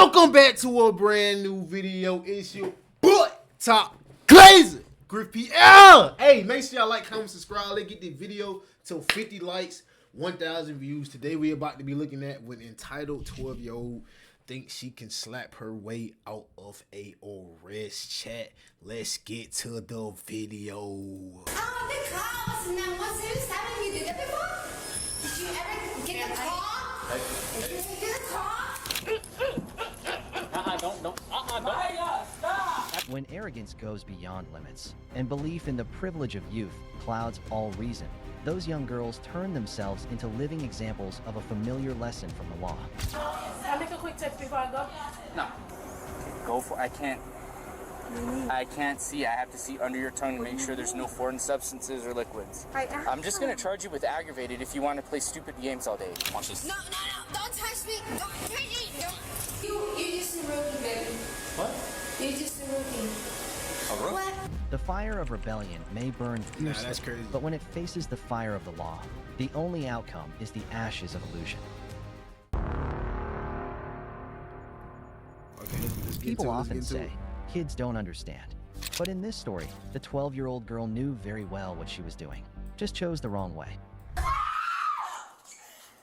Welcome back to a brand new video. It's your boy, Top Glazer, griffpierrehk. Hey, make sure y'all like, comment, subscribe. Let's get this video to 50 likes, 1,000 views. Today we about to be looking at when entitled 12-year-old thinks she can slap her way out of a arrest. Chat. Let's get to the video. Oh, the car was not 177. You did it before? Did you ever get the car? Did you get the car? Don't. When arrogance goes beyond limits and belief in the privilege of youth clouds all reason, those young girls turn themselves into living examples of a familiar lesson from the law. Can I make a quick text before I go? No. Go for it. I can't see. I have to see under your tongue to make sure there's no foreign substances or liquids. I'm just going to charge you with aggravated if you want to play stupid games all day. Watch this. No. Don't touch me. Don't touch me. You're just a rookie, baby. What? You're just a rookie. A rookie? What? The fire of rebellion may burn fiercely, that's crazy. but when it faces the fire of the law, the only outcome is the ashes of illusion. Okay, let's get People to it, let's often get to say, it. kids don't understand. But in this story, the 12-year-old girl knew very well what she was doing, just chose the wrong way.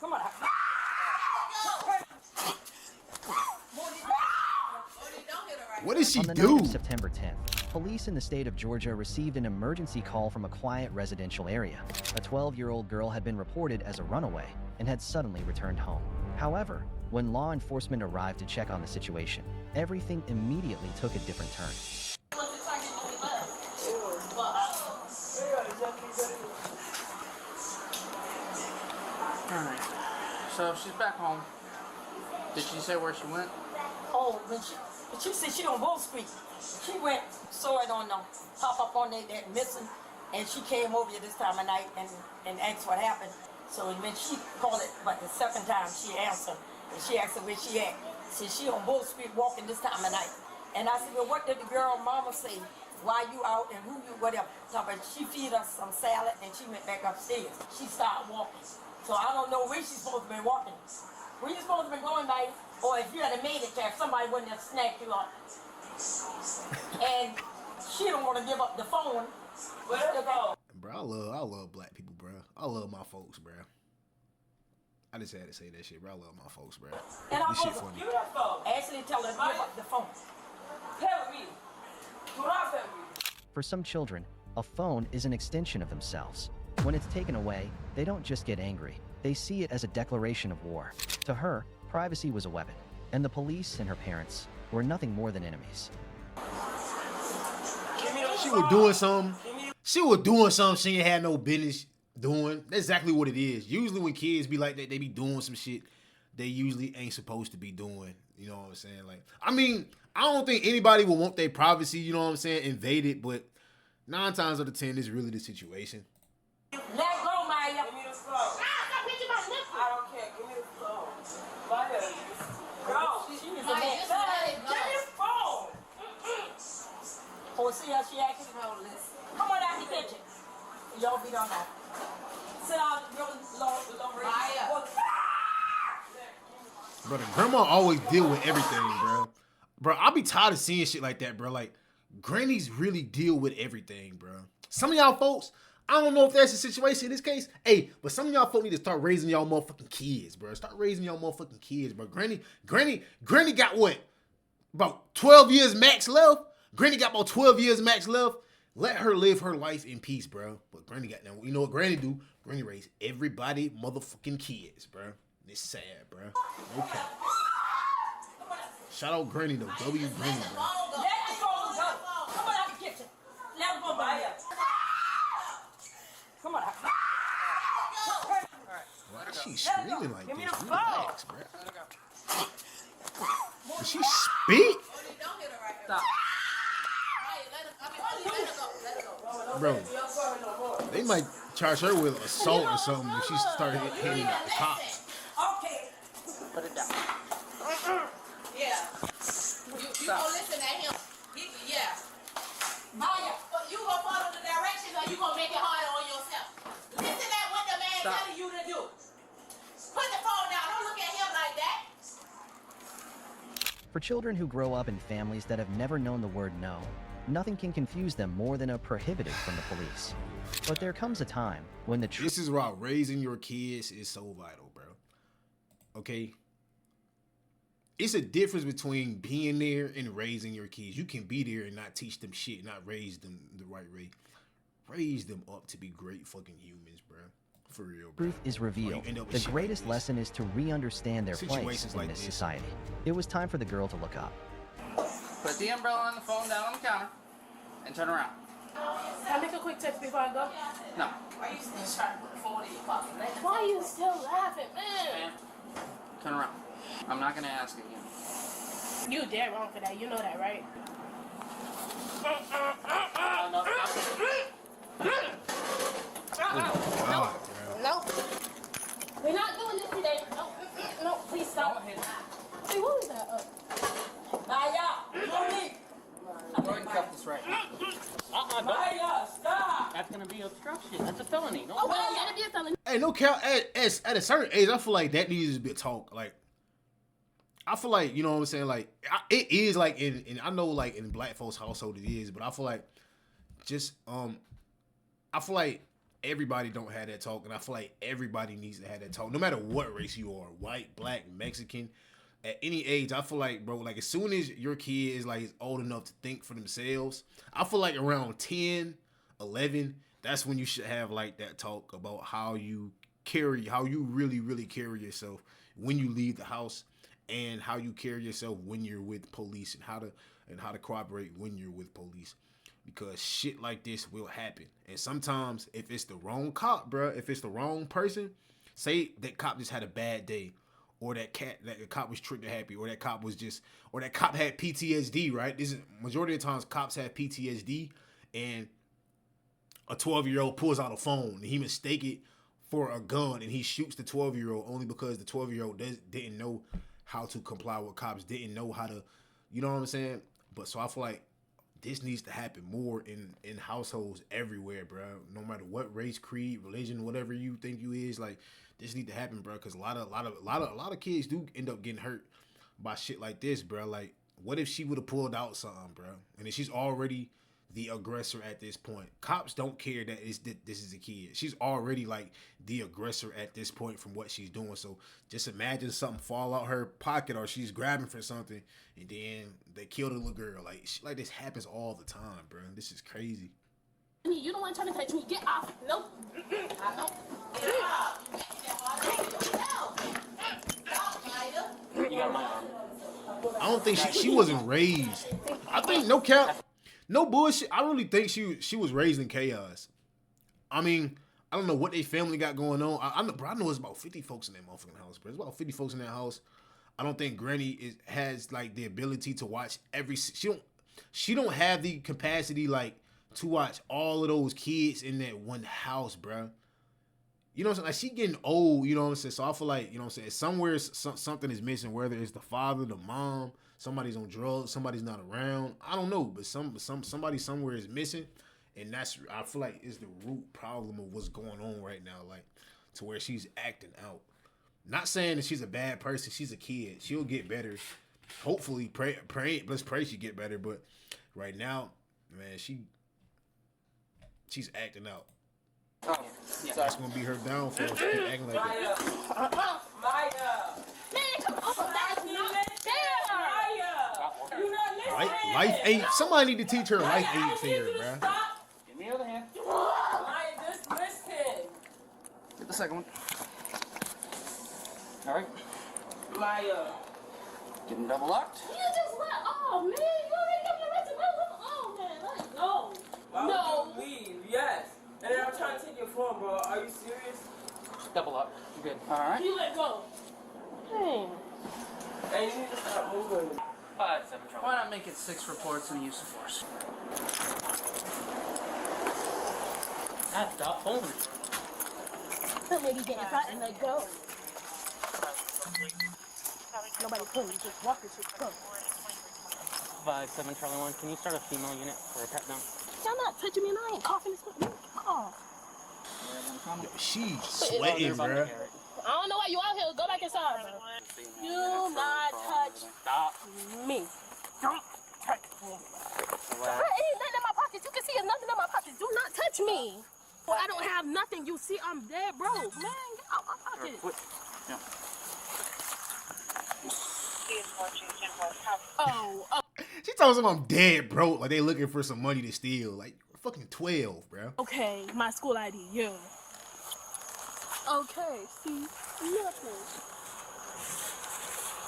Come on. What did she On the do? night of September 10th, police in the state of Georgia received an emergency call from a quiet residential area. A 12-year-old girl had been reported as a runaway and had suddenly returned home. However, when law enforcement arrived to check on the situation, everything immediately took a different turn. Alright. So she's back home. Did she say where she went? Oh, when she said she on Bull Street. She went, saw it on pop up on that missing, and she came over here this time of night and asked what happened. So when she called it, but the second time she answered, and she asked her where she at. Said she on Bull Street walking this time of night. And I said, well, what did the girl mama say? Why you out and who you, whatever. So, but she feed us some salad and she went back upstairs. She started walking. So I don't know where she's supposed to be walking. Where you supposed to be going, baby? Or if you had made it there, somebody wouldn't have snagged you up. And she don't want to give up the phone. Where's the phone? Bro, I love black people, bro. I love my folks, bro. I just had to say that shit, bro. I love my folks, bro. And I'm This shit supposed to funny. give her the phone. Actually tell her to give up the phone. Tell me. Do not tell me. For some children, a phone is an extension of themselves. When it's taken away, they don't just get angry. They see it as a declaration of war. To her, privacy was a weapon, and the police and her parents were nothing more than enemies. She was doing something. She was doing something she ain't had no business doing. That's exactly what it is. Usually when kids be like that, they be doing some shit they usually ain't supposed to be doing. You know what I'm saying? Like, I mean, I don't think anybody will want their privacy, you know what I'm saying, invaded, but 9 times out of 10, it's really the situation. Let go, Maya. Give me the phone. I don't care. Give me the phone. Maya. Girl, she is a Maya, man. just let it go. Give me the phone. Oh, see how she acting? Come on out the kitchen. Y'all be done now. Sit down, long Maya. Bro, the grandma always deal with everything, bro. Bro, I be tired of seeing shit like that, bro. Like, grannies really deal with everything, bro. Some of y'all folks, I don't know if that's the situation in this case. Hey, but some of y'all folks need to start raising y'all motherfucking kids, bro. Start raising y'all motherfucking kids, bro. Granny got what? About 12 years max left? Granny got about 12 years max left. Let her live her life in peace, bro. But Granny got, now, you know what Granny do? Granny raise everybody motherfucking kids, bro. It's sad, bro. Okay. Shout out Granny though. W Granny, bro. Let the phone go. Come on out the kitchen. Let her go, Maya. Come on out. Why is she screaming like Give me this? the Relax, bro. Did she speak? Stop. Bro, they might charge her with assault or something if she started hitting the cops. Okay. Put it down. Yeah. You gonna listen to him. Yeah. Maya. But you gonna follow the directions or you gonna make it harder on yourself. Listen at what the man Stop. telling you to do. Put the phone down. Don't look at him like that. For children who grow up in families that have never known the word no, nothing can confuse them more than a prohibited from the police. But there comes a time when the truth... This is why raising your kids is so vital, bro. Okay? It's a difference between being there and raising your kids. You can be there and not teach them shit, not raise them the right way. Raise them up to be great fucking humans, bro. For real, bro. Truth is revealed. The greatest lesson is to re-understand their place in this society. It was time for the girl to look up. Put the umbrella and the phone down on the counter and turn around. Can I make a quick text before I go? No. Why are you still trying to put the phone in your pocket? Why are you still laughing, man? Turn around. I'm not gonna ask again. You dead wrong for that. You know that, right? No. We're not doing this today. No, please stop. Hey, what was that? Maya, no need. Go ahead and cuff this right now. Maya, stop. That's gonna be obstruction. That's a felony. Oh, well, yeah, that'd be a felony. Hey, no count. At a certain age, I feel like that needs to be a talk. Like, I feel like, you know what I'm saying? Like, it is like in I know like in black folks' household it is, but I feel like I feel like everybody don't have that talk, and I feel like everybody needs to have that talk, no matter what race you are, white, black, Mexican. At any age, I feel like, bro, like as soon as your kid is like old enough to think for themselves, I feel like around 10, 11, that's when you should have like that talk about how you really, really carry yourself when you leave the house, and how you carry yourself when you're with police, and how to cooperate when you're with police. Because shit like this will happen. And sometimes if it's the wrong cop, bro, if it's the wrong person, say that cop just had a bad day, or that cop was trigger happy, or that cop had PTSD, right? This is majority of the times cops have PTSD, and a 12-year-old pulls out a phone and he mistake it for a gun, and he shoots the 12-year-old only because the 12-year-old didn't know how to comply with cops, didn't know how to, you know what I'm saying? But so I feel like this needs to happen more in households everywhere, bro. No matter what race, creed, religion, whatever you think you is, like this need to happen, bro. Because a lot of kids do end up getting hurt by shit like this, bro. Like, what if she would have pulled out something, bro? And if she's already the aggressor at this point, cops don't care that this is a kid. She's already like the aggressor at this point from what she's doing. So just imagine something fall out her pocket, or she's grabbing for something, and then they kill the little girl. Like shit like this happens all the time, bro. This is crazy. You don't want to try to touch me. Get off. Nope. I know. Get off. You got my arm. I don't think she wasn't raised. I think no cap. No bullshit. I really think she was raised in chaos. I mean, I don't know what they family got going on. I know it's about 50 folks in that motherfucking house, bro. It's about 50 folks in that house. I don't think Granny has like the ability to watch every. She don't have the capacity like to watch all of those kids in that one house, bro. You know what I'm saying? Like she getting old. You know what I'm saying? So I feel like, you know what I'm saying, somewhere something is missing. Whether it's the father, the mom, somebody's on drugs, somebody's not around. I don't know, but somebody somewhere is missing, and I feel like is the root problem of what's going on right now. Like to where she's acting out. Not saying that she's a bad person. She's a kid. She'll get better. Hopefully, let's pray she get better. But right now, man, she's acting out. Oh, yeah. That's gonna be her downfall. She keep acting like that. Maya. Man, come on. That's not fair. You're not listening. Life ain't. Somebody need to teach her life ain't fair, bro. Give me the other hand. Maya, just listen. Get the second one. All right. Maya. Getting double locked. You just let. Oh man, you already got your rest of my. Oh man, let's go. Why would you leave? Yes. And then I'm trying to take your phone, bro. Are you serious? Double up. You're good. All right. You let go. Dang. Hey, you need to stop moving. 5-7 trouble. Why not make it 6 reports and use of force? Stop holding it. So maybe get inside and let go. Nobody couldn't just walk this shit. Go. 5-7 Charlie 1. Can you start a female unit for a pat down? Y'all not touching me and I ain't coughing this quick. Cough. Yo, she's sweating, bro. I don't know why you out here. Go back inside, bro. You not touch. Stop. me. Don't touch me. Ain't nothing in my pockets. You can see there's nothing in my pockets. Do not touch me. Well, I don't have nothing. You see, I'm dead broke. Man, get out my pocket. Oh. She told them I'm dead broke, like they looking for some money to steal. Like, you're fucking 12, bro. Okay, my school ID, yeah. Okay, see, nothing.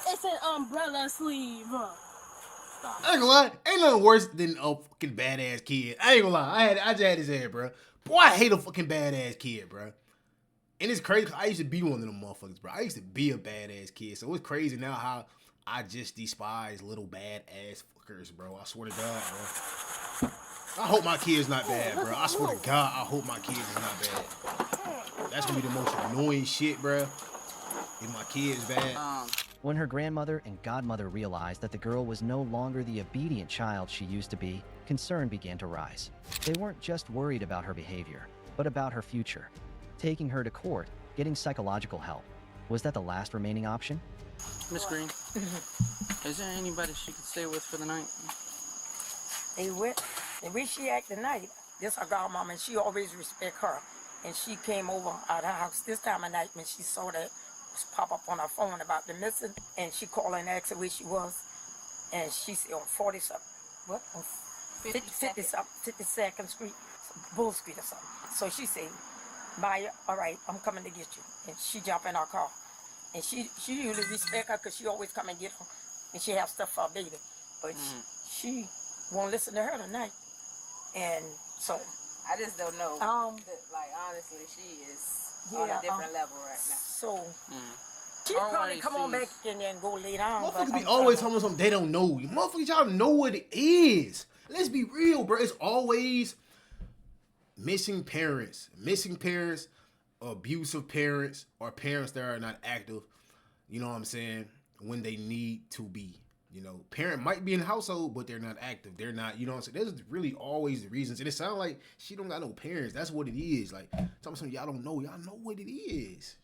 It's an umbrella sleeve. I ain't gonna lie, ain't nothing worse than a fucking badass kid. I ain't gonna lie, I just had his head, bro. Boy, I hate a fucking badass kid, bro. And it's crazy, I used to be one of them motherfuckers, bro. I used to be a badass kid, so it's crazy now how I just despise little badass fuckers, bro. I swear to God, bro. I hope my kid's not bad, bro. I swear to God, I hope my kid is not bad. That's gonna be the most annoying shit, bro. If my kid is bad. When her grandmother and godmother realized that the girl was no longer the obedient child she used to be, concern began to rise. They weren't just worried about her behavior, but about her future. Taking her to court, getting psychological help. Was that the last remaining option? Miss Green, is there anybody she could stay with for the night? They went, the way she act tonight, this her godmama, and she always respect her. And she came over at her house this time of night when she saw that pop up on her phone about the missing, and she called and asked her where she was, and she said on 40 something, what? On 52nd Street, Bull Street or something. So she said, Maya, all right, I'm coming to get you. And she jumped in her car. And she usually respect her because she always come and get her, and she have stuff for her baby. But she won't listen to her tonight. And so I just don't know. Like, honestly, she is on a different level right now. So she probably come on back and then go lay down. Motherfuckers be always talking about something they don't know. You motherfuckers, y'all know what it is. Let's be real, bro. It's always missing parents, abusive parents, or parents that are not active. You know what I'm saying? When they need to be. You know, parent might be in the household, but they're not active. They're not, you know what I'm saying? There's really always the reasons. And it sounds like she don't got no parents. That's what it is. Like, talking something y'all don't know. Y'all know what it is.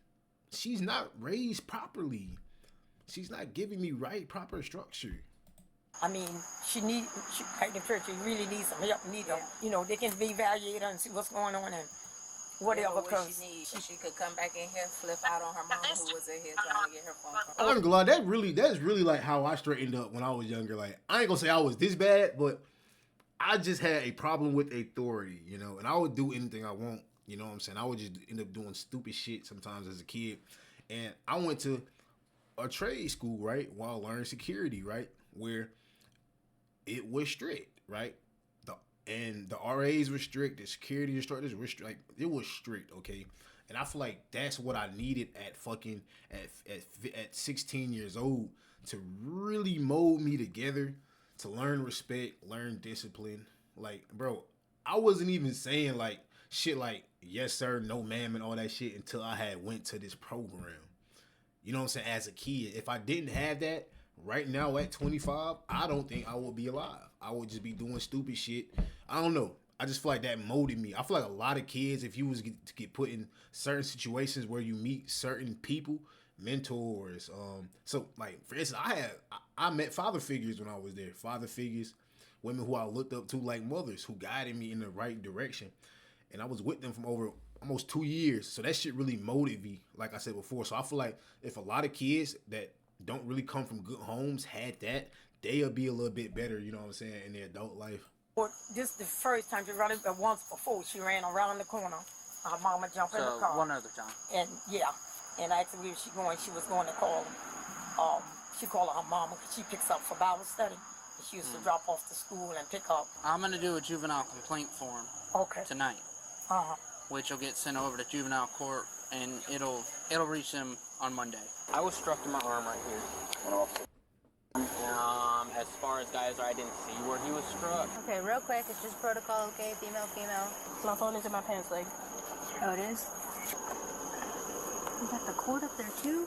She's not raised properly. She's not giving me proper structure. I mean, like the church, she really needs some help. You know, they can evaluate her and see what's going on and whatever. What she needs, she could come back in here, flip out on her mama who was in here trying to get her phone call. I'm gonna lie, that's really like how I straightened up when I was younger. Like, I ain't gonna say I was this bad, but I just had a problem with authority, you know, and I would do anything I want. You know what I'm saying? I would just end up doing stupid shit sometimes as a kid. And I went to a trade school, right, while learning security, right, where it was strict, right? And the RAs were strict, the security instructors were strict. Like, it was strict, okay? And I feel like that's what I needed at 16 years old to really mold me together, to learn respect, learn discipline. Like, bro, I wasn't even saying like shit like yes sir, no ma'am, and all that shit until I had went to this program. You know what I'm saying? As a kid, if I didn't have that right now at 25, I don't think I would be alive. I would just be doing stupid shit. I don't know. I just feel like that molded me. I feel like a lot of kids, if you was to get put in certain situations where you meet certain people, mentors, so like for instance, I met father figures when I was there. Father figures, women who I looked up to like mothers who guided me in the right direction. And I was with them from over almost 2 years. So that shit really molded me, like I said before. So I feel like if a lot of kids that don't really come from good homes had that, they'll be a little bit better, you know what I'm saying, in their adult life. Well, this is the first time she ran it, but once before she ran around the corner. Her mama jumped in the car. One other time. And and I asked her where she going. She was going to call she called her mama because she picks up for Bible study. And she used to drop off to school and pick up. I'm going to do a juvenile complaint form tonight, which will get sent over to juvenile court, and it'll reach them on Monday. I was struck in my arm right here. As far as guys are, I didn't see where he was struck. Okay, real quick, it's just protocol, okay? Female. My phone is in my pants leg. Oh, it is? You got the cord up there, too?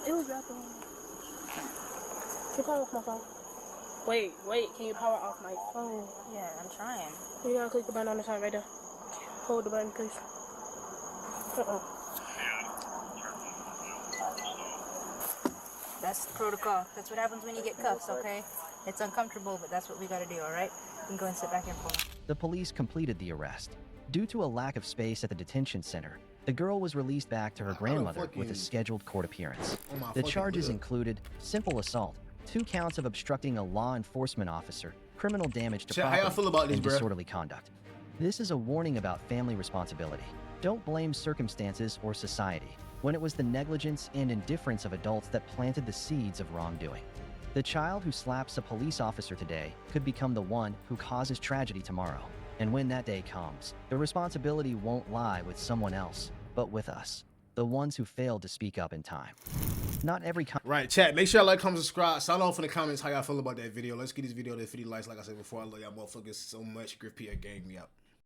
It was wrapped around. Can you power off my phone? Wait, can you power off my phone? Yeah, I'm trying. You gotta click the button on the side right there. Hold the button, please. That's protocol. That's what happens when you get cuffs, okay? It's uncomfortable, but that's what we gotta do, all right? You can go and sit back in for me. The police completed the arrest. Due to a lack of space at the detention center, the girl was released back to her grandmother with a scheduled court appearance. The charges included simple assault, 2 counts of obstructing a law enforcement officer, criminal damage to property, how y'all feel about this, and bro? disorderly conduct. This is a warning about family responsibility. Don't blame circumstances or society when it was the negligence and indifference of adults that planted the seeds of wrongdoing. The child who slaps a police officer today could become the one who causes tragedy tomorrow. And when that day comes, the responsibility won't lie with someone else, but with us, the ones who failed to speak up in time. Not every right, chat. Make sure y'all like, comment, subscribe. Sound off in the comments how y'all feel about that video. Let's get this video to 50 likes. Like I said before, I love y'all motherfuckers so much. Griff Pierre gang me out.